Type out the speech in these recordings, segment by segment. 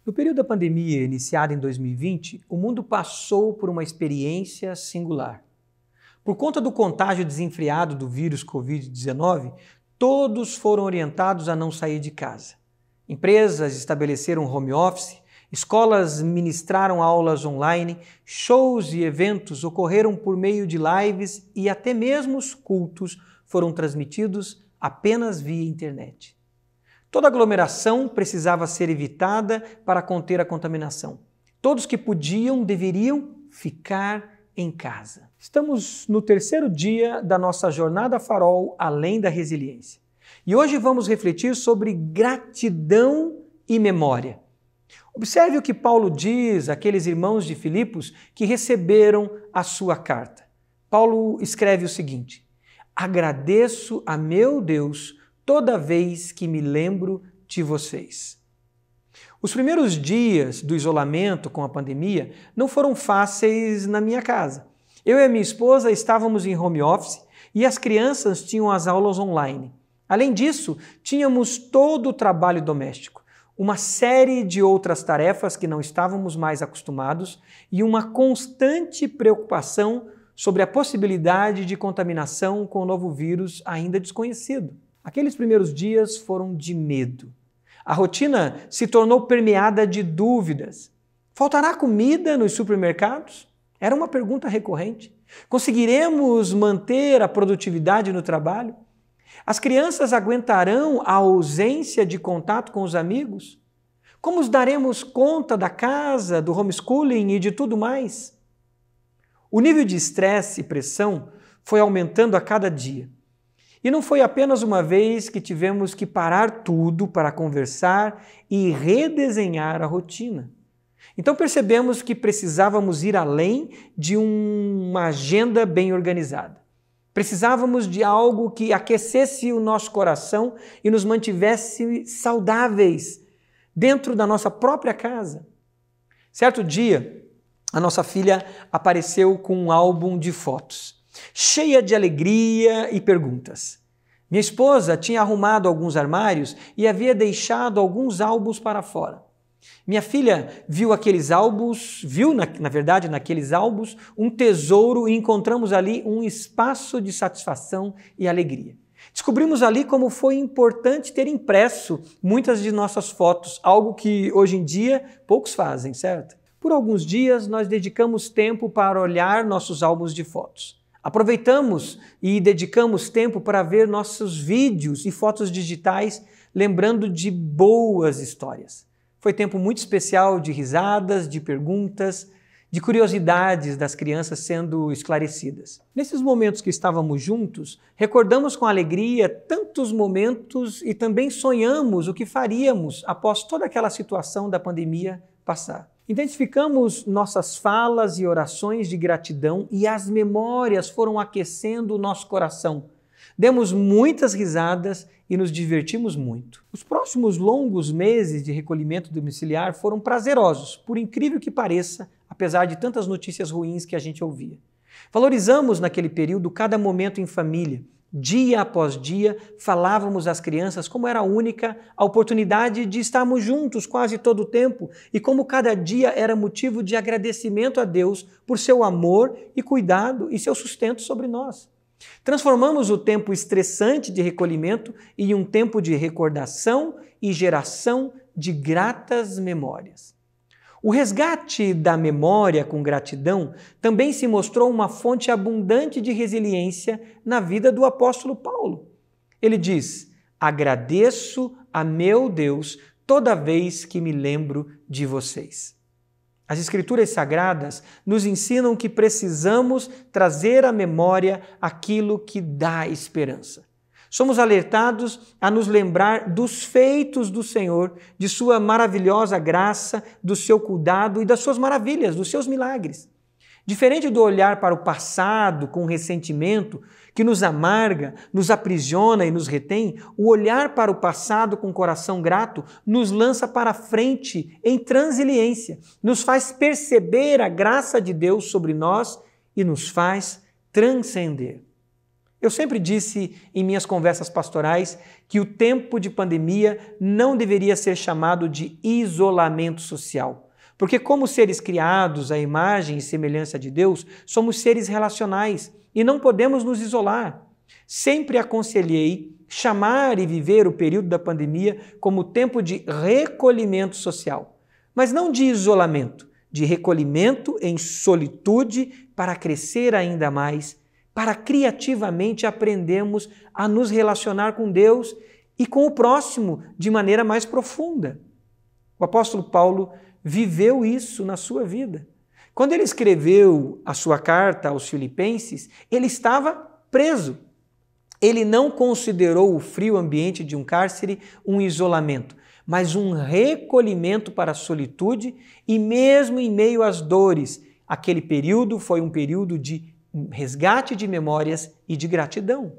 No período da pandemia, iniciada em 2020, o mundo passou por uma experiência singular. Por conta do contágio desenfreado do vírus Covid-19, todos foram orientados a não sair de casa. Empresas estabeleceram home office, escolas ministraram aulas online, shows e eventos ocorreram por meio de lives e até mesmo os cultos foram transmitidos apenas via internet. Toda aglomeração precisava ser evitada para conter a contaminação. Todos que podiam deveriam ficar em casa. Estamos no terceiro dia da nossa jornada Farol Além da Resiliência. E hoje vamos refletir sobre gratidão e memória. Observe o que Paulo diz àqueles irmãos de Filipos que receberam a sua carta. Paulo escreve o seguinte: agradeço a meu Deus toda vez que me lembro de vocês. Os primeiros dias do isolamento com a pandemia não foram fáceis na minha casa. Eu e a minha esposa estávamos em home office e as crianças tinham as aulas online. Além disso, tínhamos todo o trabalho doméstico, uma série de outras tarefas que não estávamos mais acostumados e uma constante preocupação sobre a possibilidade de contaminação com o novo vírus ainda desconhecido. Aqueles primeiros dias foram de medo. A rotina se tornou permeada de dúvidas. Faltará comida nos supermercados? Era uma pergunta recorrente. Conseguiremos manter a produtividade no trabalho? As crianças aguentarão a ausência de contato com os amigos? Como daremos conta da casa, do homeschooling e de tudo mais? O nível de estresse e pressão foi aumentando a cada dia. E não foi apenas uma vez que tivemos que parar tudo para conversar e redesenhar a rotina. Então percebemos que precisávamos ir além de uma agenda bem organizada. Precisávamos de algo que aquecesse o nosso coração e nos mantivesse saudáveis dentro da nossa própria casa. Certo dia, a nossa filha apareceu com um álbum de fotos, cheia de alegria e perguntas. Minha esposa tinha arrumado alguns armários e havia deixado alguns álbuns para fora. Minha filha viu aqueles álbuns, naqueles álbuns, um tesouro e encontramos ali um espaço de satisfação e alegria. Descobrimos ali como foi importante ter impresso muitas de nossas fotos, algo que hoje em dia poucos fazem, certo? Por alguns dias nós dedicamos tempo para olhar nossos álbuns de fotos. Aproveitamos e dedicamos tempo para ver nossos vídeos e fotos digitais, lembrando de boas histórias. Foi tempo muito especial de risadas, de perguntas, de curiosidades das crianças sendo esclarecidas. Nesses momentos que estávamos juntos, recordamos com alegria tantos momentos e também sonhamos o que faríamos após toda aquela situação da pandemia passar. Identificamos nossas falas e orações de gratidão e as memórias foram aquecendo o nosso coração. Demos muitas risadas e nos divertimos muito. Os próximos longos meses de recolhimento domiciliar foram prazerosos, por incrível que pareça, apesar de tantas notícias ruins que a gente ouvia. Valorizamos naquele período cada momento em família. Dia após dia, falávamos às crianças como era única a oportunidade de estarmos juntos quase todo o tempo e como cada dia era motivo de agradecimento a Deus por seu amor e cuidado e seu sustento sobre nós. Transformamos o tempo estressante de recolhimento em um tempo de recordação e geração de gratas memórias. O resgate da memória com gratidão também se mostrou uma fonte abundante de resiliência na vida do apóstolo Paulo. Ele diz: agradeço a meu Deus toda vez que me lembro de vocês. As Escrituras Sagradas nos ensinam que precisamos trazer à memória aquilo que dá esperança. Somos alertados a nos lembrar dos feitos do Senhor, de sua maravilhosa graça, do seu cuidado e das suas maravilhas, dos seus milagres. Diferente do olhar para o passado com ressentimento, que nos amarga, nos aprisiona e nos retém, o olhar para o passado com coração grato nos lança para frente em transiliência, nos faz perceber a graça de Deus sobre nós e nos faz transcender. Eu sempre disse em minhas conversas pastorais que o tempo de pandemia não deveria ser chamado de isolamento social, porque como seres criados à imagem e semelhança de Deus, somos seres relacionais e não podemos nos isolar. Sempre aconselhei chamar e viver o período da pandemia como tempo de recolhimento social, mas não de isolamento, de recolhimento em solitude para crescer ainda mais, para criativamente aprendermos a nos relacionar com Deus e com o próximo de maneira mais profunda. O apóstolo Paulo viveu isso na sua vida. Quando ele escreveu a sua carta aos Filipenses, ele estava preso. Ele não considerou o frio ambiente de um cárcere um isolamento, mas um recolhimento para a solitude e mesmo em meio às dores, aquele período foi um período de resgate de memórias e de gratidão.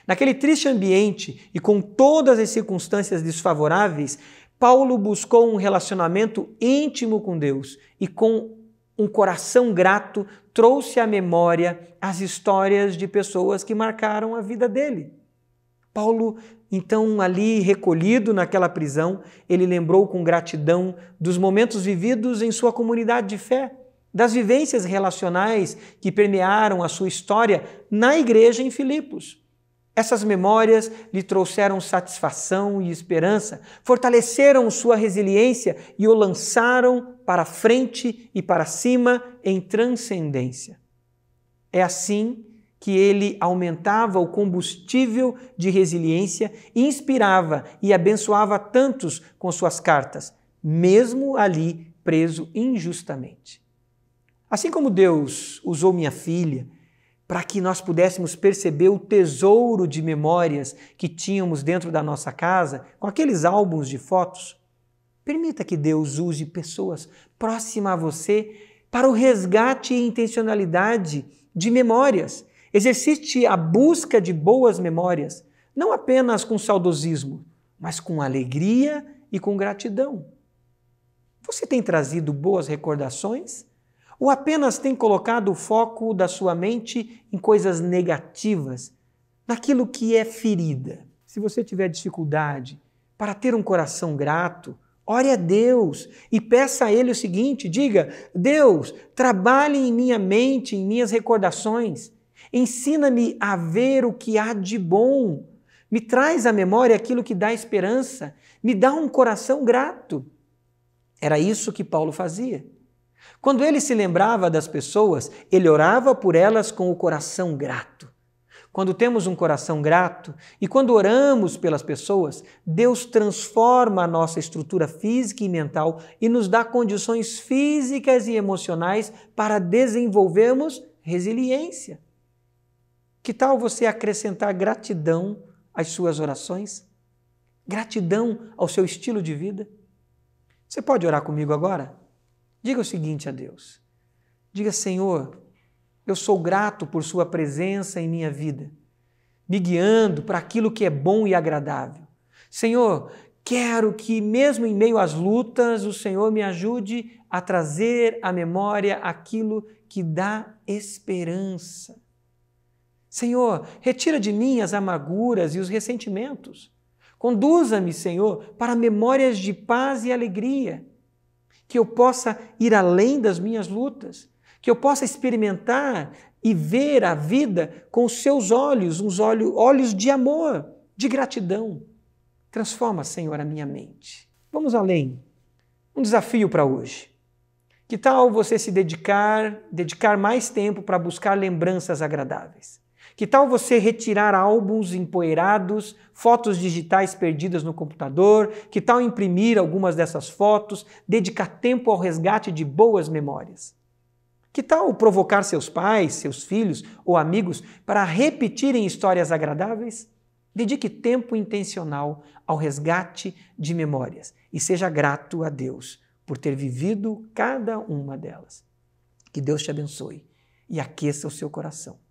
Naquele triste ambiente e com todas as circunstâncias desfavoráveis, Paulo buscou um relacionamento íntimo com Deus e com um coração grato trouxe à memória as histórias de pessoas que marcaram a vida dele. Paulo, então, ali recolhido naquela prisão, ele lembrou com gratidão dos momentos vividos em sua comunidade de fé, das vivências relacionais que permearam a sua história na igreja em Filipos. Essas memórias lhe trouxeram satisfação e esperança, fortaleceram sua resiliência e o lançaram para frente e para cima em transcendência. É assim que ele aumentava o combustível de resiliência, inspirava e abençoava tantos com suas cartas, mesmo ali preso injustamente. Assim como Deus usou minha filha para que nós pudéssemos perceber o tesouro de memórias que tínhamos dentro da nossa casa, com aqueles álbuns de fotos, permita que Deus use pessoas próximas a você para o resgate e intencionalidade de memórias. Exercite a busca de boas memórias, não apenas com saudosismo, mas com alegria e com gratidão. Você tem trazido boas recordações? Ou apenas tem colocado o foco da sua mente em coisas negativas, naquilo que é ferida? Se você tiver dificuldade para ter um coração grato, ore a Deus e peça a Ele o seguinte, diga, Deus, trabalhe em minha mente, em minhas recordações, ensina-me a ver o que há de bom, me traz à memória aquilo que dá esperança, me dá um coração grato. Era isso que Paulo fazia. Quando ele se lembrava das pessoas, ele orava por elas com o coração grato. Quando temos um coração grato e quando oramos pelas pessoas, Deus transforma a nossa estrutura física e mental e nos dá condições físicas e emocionais para desenvolvermos resiliência. Que tal você acrescentar gratidão às suas orações? Gratidão ao seu estilo de vida? Você pode orar comigo agora? Diga o seguinte a Deus. Diga, Senhor, eu sou grato por sua presença em minha vida, me guiando para aquilo que é bom e agradável. Senhor, quero que mesmo em meio às lutas, o Senhor me ajude a trazer à memória aquilo que dá esperança. Senhor, retira de mim as amarguras e os ressentimentos. Conduza-me, Senhor, para memórias de paz e alegria. Que eu possa ir além das minhas lutas, que eu possa experimentar e ver a vida com os seus olhos, olhos de amor, de gratidão. Transforma, Senhor, a minha mente. Vamos além. Um desafio para hoje. Que tal você se dedicar mais tempo para buscar lembranças agradáveis? Que tal você retirar álbuns empoeirados, fotos digitais perdidas no computador? Que tal imprimir algumas dessas fotos, dedicar tempo ao resgate de boas memórias? Que tal provocar seus pais, seus filhos ou amigos para repetirem histórias agradáveis? Dedique tempo intencional ao resgate de memórias e seja grato a Deus por ter vivido cada uma delas. Que Deus te abençoe e aqueça o seu coração.